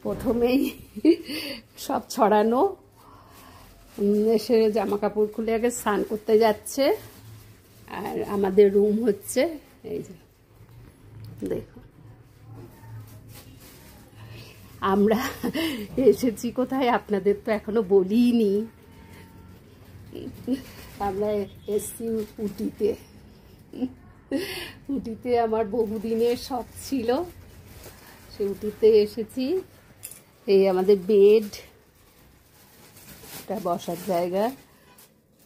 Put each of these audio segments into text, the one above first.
প্রথমেই সব ছড়ানো, এসে জামা কাপড় খুলে আগে স্নান করতে যাচ্ছে। আর আমাদের রুম হচ্ছে এই যে দেখো, আমরা এসেছি কোথায় আপনাদের তো এখনো বলিনি। আমরা এসছি উটিতে। উটিতে আমার বহুদিনের শখ ছিল, সে উটিতে এসেছি। এই আমাদের বেড, এটা বসার জায়গা,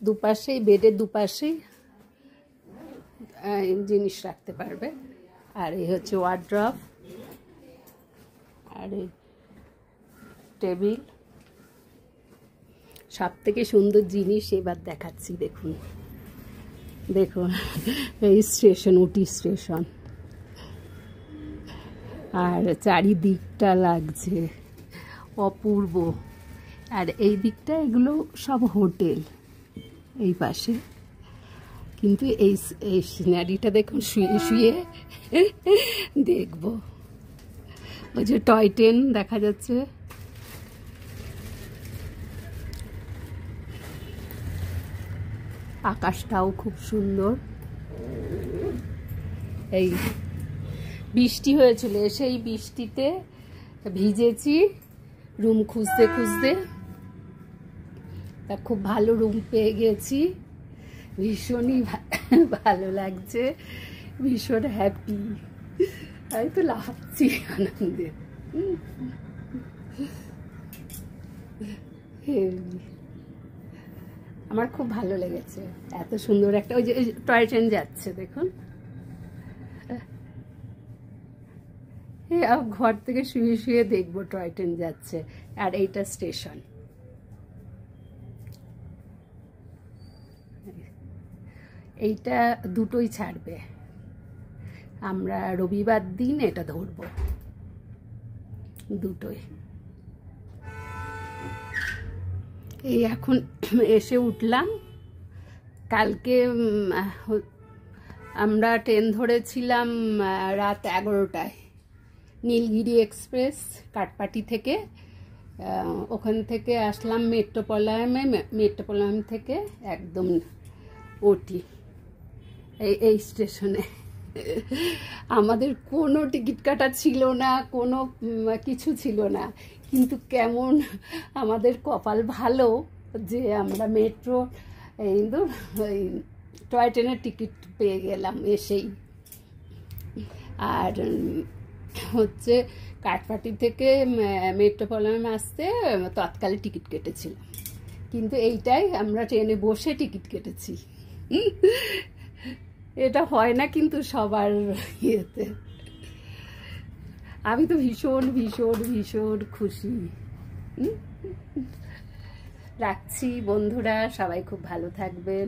দুপাশেই বেডের দুপাশেই জিনিস রাখতে পারবে। আর এই হচ্ছে ওয়ার্ড্রপ, আর এই টেবিল। সব থেকে সুন্দর জিনিস এবার দেখাচ্ছি, দেখুন দেখুন এই স্টেশন, উটি স্টেশন। আর চারিদিকটা লাগছে অপূর্ব। আর এই দিকটা এগুলো সব হোটেল এই পাশে। কিন্তু এই সিনারিটা দেখুন, শুয়ে শুয়ে দেখব। ওই যে টয় ট্রেন দেখা যাচ্ছে। আকাশটাও খুব সুন্দর। এই বৃষ্টি হয়েছিল, সেই বৃষ্টিতে ভিজেছি রুম খুঁজতে খুঁজতে। তা খুব ভালো রুম পেয়ে গেছি, ভীষণই ভালো লাগছে, ভীষণ হ্যাপি। আমি তো লাফাচ্ছি আনন্দে। আমার খুব ভালো লেগেছে, এত সুন্দর একটা। ওই যে টয় ট্রেন যাচ্ছে দেখুন। ঘর থেকে শুয়ে শুয়ে দেখবো টয় ট্রেন যাচ্ছে। আর এইটা স্টেশন। এইটা দুটোই ছাড়বে, আমরা রবিবার দিন এটা ধরবো, দুটোই। এই এখন এসে উঠলাম। কালকে আমরা ট্রেন ধরেছিলাম রাত 11টায়, নীলগিরি এক্সপ্রেস কাটপাটি থেকে। ওখান থেকে আসলাম মেট্রোপলিয়ামে, মেট্রোপলিয়াম থেকে একদম ওটি এই স্টেশনে। আমাদের কোনো টিকিট কাটা ছিল না, কোনো কিছু ছিল না, কিন্তু কেমন আমাদের কপাল ভালো যে আমরা মেট্রো এই টয় ট্রেনের টিকিট পেয়ে গেলাম এসেই। আর হচ্ছে কাটপাটি থেকে মেট্রোপলিয়ামে আসতে তৎকালে টিকিট কেটেছিলাম, কিন্তু এইটাই আমরা ট্রেনে বসে টিকিট কেটেছি। এটা হয় না কিন্তু সবার ইয়েতে। আমি তো ভীষণ ভীষণ ভীষণ খুশি। রাখছি বন্ধুরা, সবাই খুব ভালো থাকবেন।